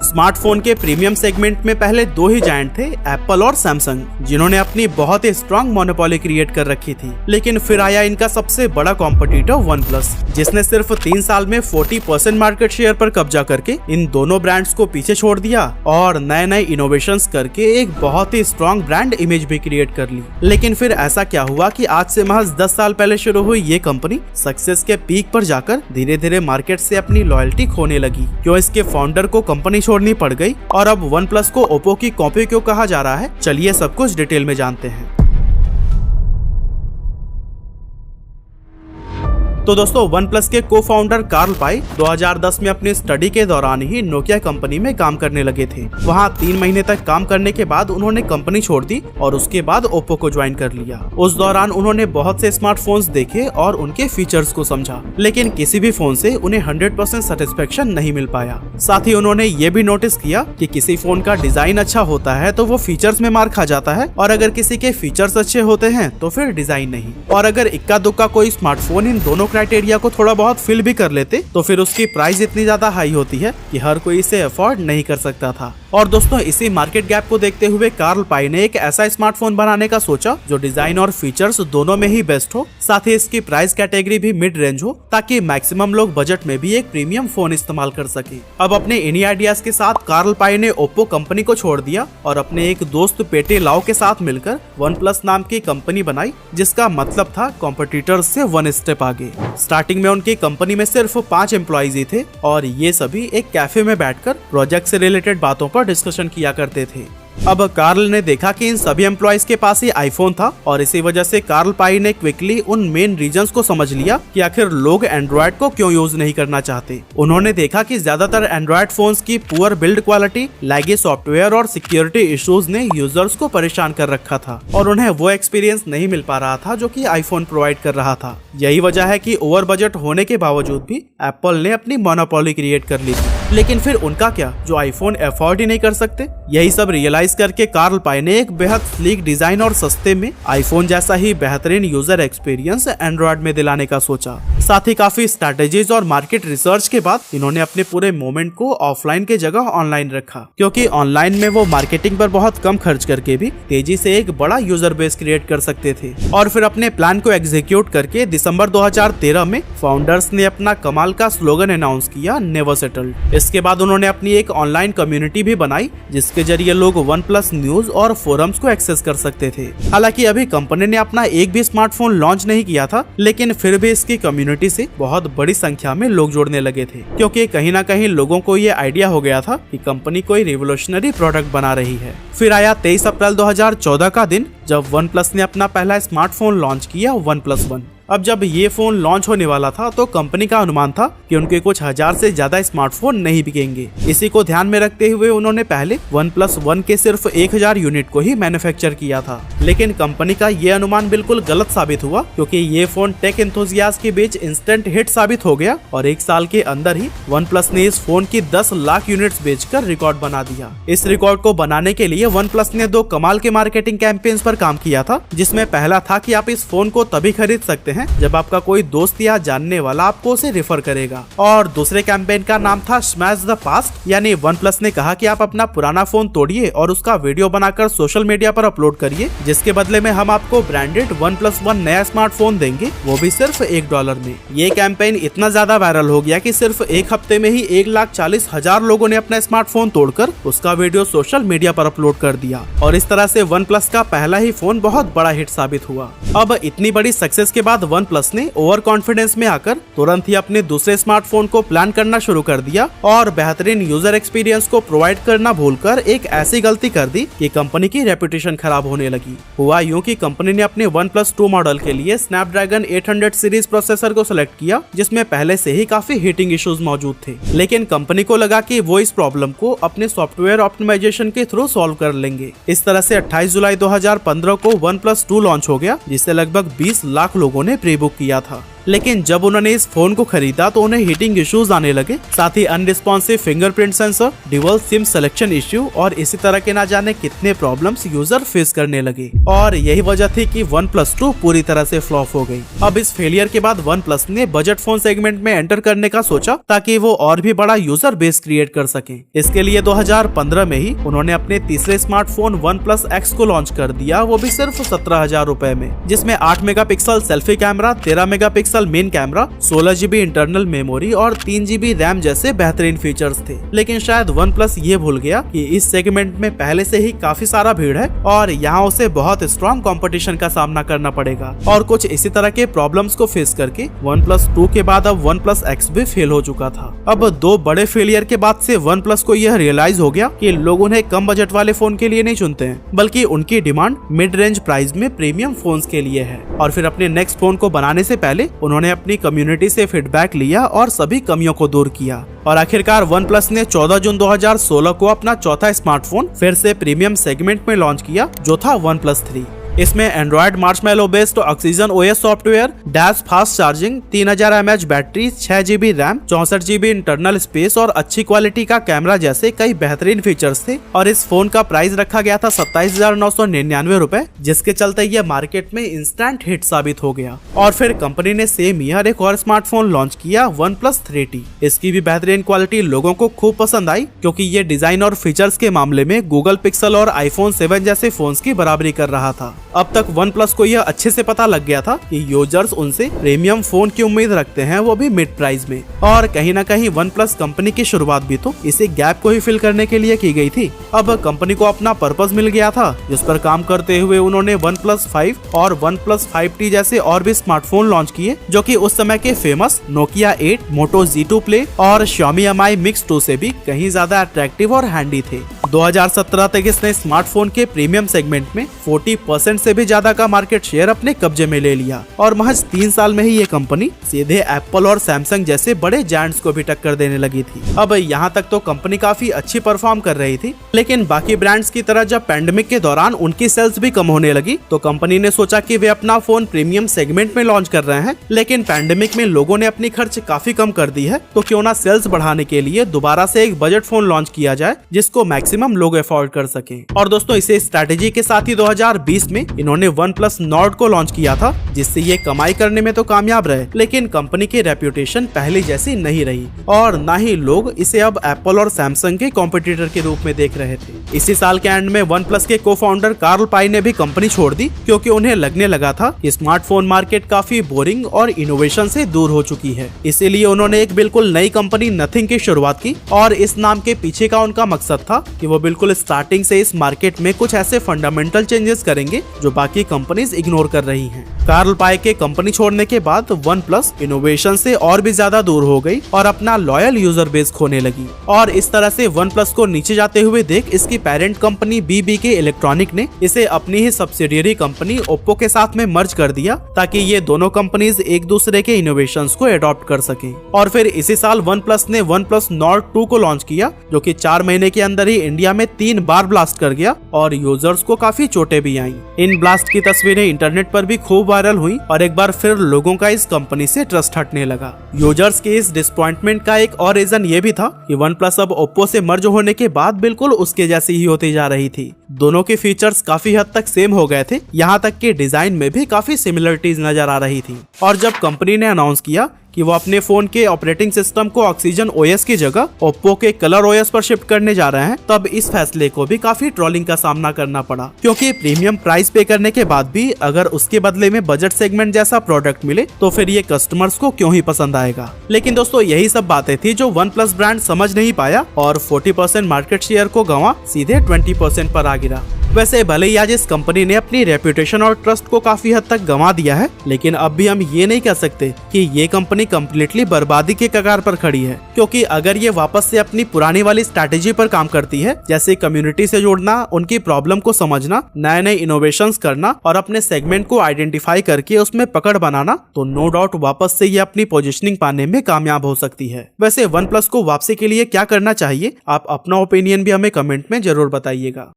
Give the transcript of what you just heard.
Smartphone के premium segment में पहले दो ही जायंट थे, एप्पल और सैमसंग, जिन्होंने अपनी बहुत ही स्ट्रॉन्ग मोनोपोली क्रिएट कर रखी थी। लेकिन फिर आया इनका सबसे बड़ा कॉम्पिटिटर OnePlus, जिसने सिर्फ 3 साल में 40% मार्केट शेयर पर कब्जा करके इन दोनों ब्रांड्स को पीछे छोड़ दिया और नए नए इनोवेशंस करके एक बहुत ही स्ट्रॉन्ग ब्रांड इमेज भी क्रिएट कर ली। लेकिन फिर ऐसा क्या हुआ कि आज से महज 10 साल पहले शुरू हुई ये कंपनी सक्सेस के पीक पर जाकर धीरे धीरे मार्केट से अपनी लॉयल्टी खोने लगी? क्यों इसके फाउंडर को कंपनी छोड़नी पड़ गई और अब OnePlus को ओप्पो की कॉपी क्यों कहा जा रहा है, चलिए सब कुछ डिटेल में जानते हैं। तो दोस्तों, OnePlus के को फाउंडर कार्ल पाई 2010 में अपनी स्टडी के दौरान ही नोकिया कंपनी में काम करने लगे थे। वहां 3 महीने तक काम करने के बाद उन्होंने कंपनी छोड़ दी और उसके बाद ओप्पो को ज्वाइन कर लिया। उस दौरान उन्होंने बहुत से स्मार्टफोन्स देखे और उनके फीचर्स को समझा, लेकिन किसी भी फोन से उन्हें 100% सेटिस्फेक्शन नहीं मिल पाया। साथ ही उन्होंने ये भी नोटिस किया कि किसी फोन का डिजाइन अच्छा होता है तो वो फीचर्स में मार खा जाता है, और अगर किसी के फीचर्स अच्छे होते हैं तो फिर डिजाइन नहीं। और अगर इक्का दुक्का कोई स्मार्टफोन इन दोनों क्राइटेरिया को थोड़ा बहुत फिल भी कर लेते तो फिर उसकी प्राइस इतनी ज्यादा हाई होती है कि हर कोई इसे अफोर्ड नहीं कर सकता था। और दोस्तों, इसी मार्केट गैप को देखते हुए कार्ल पाई ने एक ऐसा स्मार्टफोन बनाने का सोचा जो डिजाइन और फीचर्स दोनों में ही बेस्ट हो, साथ ही इसकी प्राइस कैटेगरी भी मिड रेंज हो, ताकि मैक्सिमम लोग बजट में भी एक प्रीमियम फोन इस्तेमाल कर सके। अब अपने इन्हीं आइडियाज के साथ कार्ल पाई ने ओप्पो कंपनी को छोड़ दिया और अपने एक दोस्त पेटे लाओ के साथ मिलकर OnePlus नाम की कंपनी बनाई, जिसका मतलब था कॉम्पिटिटर्स से 1 स्टेप आगे। स्टार्टिंग में उनकी कंपनी में सिर्फ 5 एम्प्लॉइज ही थे और ये सभी एक कैफे में बैठकर प्रोजेक्ट से रिलेटेड बातों पर डिस्कशन किया करते थे। अब कार्ल ने देखा कि इन सभी एम्प्लॉइज के पास ही आईफोन था और इसी वजह से कार्ल पाई ने क्विकली उन मेन रीजंस को समझ लिया कि आखिर लोग एंड्रॉइड को क्यों यूज नहीं करना चाहते। उन्होंने देखा कि ज्यादातर एंड्रॉइड फोन्स की पुअर बिल्ड क्वालिटी, लैगी सॉफ्टवेयर और सिक्योरिटी इश्यूज ने यूजर्स को परेशान कर रखा था और उन्हें वो एक्सपीरियंस नहीं मिल पा रहा था जो कि आईफोन प्रोवाइड कर रहा था। यही वजह है कि ओवर बजट होने के बावजूद भी एप्पल ने अपनी मोनोपोली क्रिएट कर ली थी। लेकिन फिर उनका क्या, जो आईफोन अफोर्ड ही नहीं कर सकते? यही सब रियलाइज करके कार्ल पाई ने एक बेहद स्लीक डिजाइन और सस्ते में आईफोन जैसा ही बेहतरीन यूजर एक्सपीरियंस एंड्रॉइड में दिलाने का सोचा। साथ ही काफी स्ट्रैटेजीज और मार्केट रिसर्च के बाद इन्होंने अपने पूरे मोमेंट को ऑफलाइन के जगह ऑनलाइन रखा, क्योंकि ऑनलाइन में वो मार्केटिंग पर बहुत कम खर्च करके भी तेजी से एक बड़ा यूजर बेस क्रिएट कर सकते थे। और फिर अपने प्लान को एग्जीक्यूट करके दिसंबर 2013 में फाउंडर्स ने अपना कमाल का स्लोगन अनाउंस किया, नेवर सेटल्ड। इसके बाद उन्होंने अपनी एक ऑनलाइन कम्युनिटी भी बनाई जिसके जरिए लोग OnePlus न्यूज और फोरम्स को एक्सेस कर सकते थे। हालांकि अभी कंपनी ने अपना एक भी स्मार्टफोन लॉन्च नहीं किया था, लेकिन फिर भी इसकी कम्युनिटी से बहुत बड़ी संख्या में लोग जुड़ने लगे थे, क्योंकि कहीं ना कहीं लोगों को ये आइडिया हो गया था कि कंपनी कोई रिवोल्यूशनरी प्रोडक्ट बना रही है। फिर आया 23 अप्रैल 2014 का दिन, जब OnePlus ने अपना पहला स्मार्टफोन लॉन्च किया, OnePlus 1। अब जब ये फोन लॉन्च होने वाला था तो कंपनी का अनुमान था कि उनके कुछ 1000 से ज्यादा स्मार्टफोन नहीं बिकेंगे। इसी को ध्यान में रखते हुए उन्होंने पहले OnePlus 1 के सिर्फ 1000 यूनिट को ही मैन्युफैक्चर किया था। लेकिन कंपनी का ये अनुमान बिल्कुल गलत साबित हुआ, क्योंकि ये फोन टेक एंथुसियास्ट के बीच इंस्टेंट हिट साबित हो गया और 1 साल के अंदर ही OnePlus ने इस फोन की 10 लाख यूनिट्स बेचकर रिकॉर्ड बना दिया। इस रिकॉर्ड को बनाने के लिए OnePlus ने 2 कमाल के मार्केटिंग कैंपेन्स पर काम किया था, जिसमें पहला था कि आप इस फोन को तभी खरीद सकते हैं जब आपका कोई दोस्त या जानने वाला आपको उसे रेफर करेगा, और दूसरे कैंपेन का नाम था स्मैश द पास्ट, यानी OnePlus ने कहा कि आप अपना पुराना फोन तोड़िए और उसका वीडियो बनाकर सोशल मीडिया पर अपलोड करिए, जिसके बदले में हम आपको ब्रांडेड OnePlus 1 नया स्मार्टफोन देंगे, वो भी सिर्फ $1 में। ये कैंपेन इतना ज्यादा वायरल हो गया कि सिर्फ एक हफ्ते में ही 1,40,000 लोगों ने अपना स्मार्टफोन तोड़कर उसका वीडियो सोशल मीडिया पर अपलोड कर दिया, और इस तरह से OnePlus का पहला ही फोन बहुत बड़ा हिट साबित हुआ। अब इतनी बड़ी सक्सेस के बाद OnePlus ने ओवर कॉन्फिडेंस में आकर तुरंत ही अपने दूसरे स्मार्टफोन को प्लान करना शुरू कर दिया और बेहतरीन यूजर एक्सपीरियंस को प्रोवाइड करना भूलकर एक ऐसी गलती कर दी कि कंपनी की रेपुटेशन खराब होने लगी। हुआ यूं कि कंपनी ने अपने OnePlus 2 मॉडल के लिए स्नैपड्रैगन 800 सीरीज प्रोसेसर को सिलेक्ट किया, जिसमें पहले से ही काफी हीटिंग इश्यूज मौजूद थे। लेकिन कंपनी को लगा कि वो इस प्रॉब्लम को अपने सॉफ्टवेयर ऑप्टिमाइजेशन के थ्रू सॉल्व कर लेंगे। इस तरह से 28 जुलाई 2015 को OnePlus 2 लॉन्च हो गया, जिसे लगभग 20 लाख लोगों ने प्री बुक किया था। लेकिन जब उन्होंने इस फोन को खरीदा तो उन्हें हीटिंग इश्यूज आने लगे, साथ ही unresponsive fingerprint sensor, dual SIM selection issue और इसी तरह के ना जाने कितने प्रॉब्लम्स यूजर फेस करने लगे। और यही वजह थी कि OnePlus 2 पूरी तरह से फ्लॉप हो गई। अब इस फेलियर के बाद OnePlus ने बजट फोन सेगमेंट में एंटर करने का सोचा ताकि वो और भी बड़ा यूजर बेस क्रिएट कर सके। इसके लिए 2015 में ही उन्होंने अपने तीसरे स्मार्टफोन OnePlus X को लॉन्च कर दिया, वो भी सिर्फ 17,000 रुपए में, जिसमें 8 megapixel selfie camera, 13 megapixel main camera, 16 GB internal memory और 3 GB रैम जैसे बेहतरीन फीचर्स थे। लेकिन शायद OnePlus ये भूल गया कि इस सेगमेंट में पहले से ही काफी सारा भीड़ है और यहाँ उसे बहुत स्ट्रॉन्ग कंपटीशन का सामना करना पड़ेगा। और कुछ इसी तरह के प्रॉब्लम्स को फेस करके OnePlus 2 के बाद अब OnePlus X भी फेल हो चुका था। अब 2 बड़े फेलियर के बाद से OnePlus को यह रियलाइज हो गया कि लोग उन्हें कम बजट वाले फोन के लिए नहीं चुनते हैं, बल्कि उनकी डिमांड मिड रेंज प्राइस में प्रीमियम फोन्स के लिए है। और फिर अपने नेक्स्ट फोन को बनाने से पहले उन्होंने अपनी कम्युनिटी से फीडबैक लिया और सभी कमियों को दूर किया। और आखिरकार OnePlus ने 14 जून 2016 को अपना चौथा स्मार्टफोन फिर से प्रीमियम सेगमेंट में लॉन्च किया, जो था OnePlus 3। इसमें Android Marshmallow based oxygen OS software, dash fast charging, 3000 mAh battery, 6 GB RAM, 64 GB internal space और अच्छी क्वालिटी का कैमरा जैसे कई बेहतरीन फीचर्स थे। और इस फोन का प्राइस रखा गया था 27,999 रुपए, जिसके चलते यह मार्केट में इंस्टेंट हिट साबित हो गया। और फिर कंपनी ने सेम ईयर एक और स्मार्टफोन लॉन्च किया, OnePlus 3T। इसकी भी बेहतरीन क्वालिटी लोगों को खूब पसंद आई, क्योंकि ये डिजाइन और फीचर्स के मामले में गूगल पिक्सल और iPhone 7 जैसे फोन्स की बराबरी कर रहा था। अब तक OnePlus को यह अच्छे से पता लग गया था कि यूजर्स उनसे प्रीमियम फोन की उम्मीद रखते हैं, वो भी मिड प्राइस में। और कहीं ना कहीं OnePlus कंपनी की शुरुआत भी तो इसी गैप को ही फिल करने के लिए की गई थी। अब कंपनी को अपना पर्पस मिल गया था, जिस पर काम करते हुए उन्होंने OnePlus 5 और OnePlus 5T जैसे और भी स्मार्टफोन लॉन्च किए, जो कि उस समय के famous Nokia 8, Moto Z2 Play और Xiaomi Mi Mix 2 से भी कहीं ज्यादा अट्रैक्टिव और हैंडी थे। 2017 तक इसने स्मार्टफोन के प्रीमियम सेगमेंट में 40% से भी ज्यादा का मार्केट शेयर अपने कब्जे में ले लिया। और महज 3 साल में ही ये कंपनी सीधे एप्पल और सैमसंग जैसे बड़े जायंट्स को भी टक्कर देने लगी थी। अब यहाँ तक तो कंपनी काफी अच्छी परफॉर्म कर रही थी, लेकिन बाकी ब्रांड्स की तरह जब पैंडेमिक के दौरान उनकी सेल्स भी कम होने लगी, तो कंपनी ने सोचा कि वे अपना फोन प्रीमियम सेगमेंट में लॉन्च कर रहे हैं, लेकिन पैंडेमिक में लोगों ने अपनी खर्च काफी कम कर दी है, तो क्यों ना सेल्स बढ़ाने के लिए दोबारा से एक बजट फोन लॉन्च किया जाए, जिसको मैक्सिमम लोग अफोर्ड कर सके। और दोस्तों, इसे स्ट्रेटेजी के साथ ही 2020 में इन्होंने OnePlus Nord को लॉन्च किया था, जिससे ये कमाई करने में तो कामयाब रहे, लेकिन कंपनी की रेप्यूटेशन पहले जैसी नहीं रही और ना ही लोग इसे अब एप्पल और सैमसंग के कॉम्पिटिटर के रूप में देख रहे थे। इसी साल के एंड में OnePlus के को फाउंडर कार्ल पाई ने भी कंपनी छोड़ दी, क्योंकि उन्हें लगने लगा था कि स्मार्टफोन मार्केट काफी बोरिंग और इनोवेशन से दूर हो चुकी है। इसीलिए उन्होंने एक बिल्कुल नई कंपनी नथिंग की शुरुआत की, और इस नाम के पीछे का उनका मकसद था कि वो बिल्कुल स्टार्टिंग से इस मार्केट में कुछ ऐसे फंडामेंटल चेंजेस करेंगे जो बाकी कंपनीज इग्नोर कर रही हैं। कार्ल पाई के कंपनी छोड़ने के बाद OnePlus इनोवेशन से और भी ज्यादा दूर हो गई और अपना लॉयल यूजर बेस खोने लगी। और इस तरह से OnePlus को नीचे जाते हुए देख इसकी पेरेंट कंपनी BBK इलेक्ट्रॉनिक ने इसे अपनी ही सब्सिडियरी कंपनी Oppo के साथ में मर्ज कर दिया, ताकि ये दोनों कंपनीज एक दूसरे के इनोवेशंस को अडॉप्ट कर सकें। और फिर इसी साल OnePlus ने OnePlus Nord 2 को लॉन्च किया, जो कि 4 महीने के अंदर ही इंडिया में 3 बार ब्लास्ट कर गया और यूजर्स को काफी चोटें भी आई। इन ब्लास्ट की तस्वीरें इंटरनेट पर भी खूब वायरल हुई और एक बार फिर लोगों का इस कंपनी से ट्रस्ट हटने लगा। यूजर्स के इस डिसअपॉइंटमेंट का एक और रीजन ये भी था कि OnePlus अब Oppo से मर्ज होने के बाद बिल्कुल उसके जैसी ही होती जा रही थी। दोनों के फीचर्स काफी हद तक सेम हो गए थे, यहाँ तक कि डिजाइन में भी काफी सिमिलरिटीज नजर आ रही थी। और जब कंपनी ने अनाउंस किया कि वो अपने फोन के ऑपरेटिंग सिस्टम को ऑक्सीजन OS की जगह Oppo के कलर OS पर शिफ्ट करने जा रहे हैं, तब इस फैसले को भी काफी ट्रोलिंग का सामना करना पड़ा, क्योंकि प्रीमियम प्राइस पे करने के बाद भी अगर उसके बदले में बजट सेगमेंट जैसा प्रोडक्ट मिले तो फिर ये कस्टमर्स को क्यों ही पसंद आएगा। लेकिन दोस्तों, यही सब बातें थी जो OnePlus ब्रांड समझ नहीं पाया और 40% मार्केट शेयर को गंवा सीधे 20% पर आ गिरा। वैसे भले ही आज इस कंपनी ने अपनी रेप्यूटेशन और ट्रस्ट को काफी हद तक गंवा दिया है, लेकिन अब भी हम ये नहीं कह सकते कि ये कंपनी कम्प्लीटली बर्बादी के कगार पर खड़ी है, क्योंकि अगर ये वापस से अपनी पुरानी वाली स्ट्रैटेजी पर काम करती है, जैसे कम्युनिटी से जुड़ना, उनकी प्रॉब्लम को समझना, नए नए इनोवेशंस करना और अपने सेगमेंट को आइडेंटिफाई करके उसमें पकड़ बनाना, तो नो डाउट वापस से ये अपनी पोजीशनिंग पाने में कामयाब हो सकती है। वैसे OnePlus को वापसी के लिए क्या करना चाहिए, आप अपना ओपिनियन भी हमें कमेंट में जरूर बताइएगा।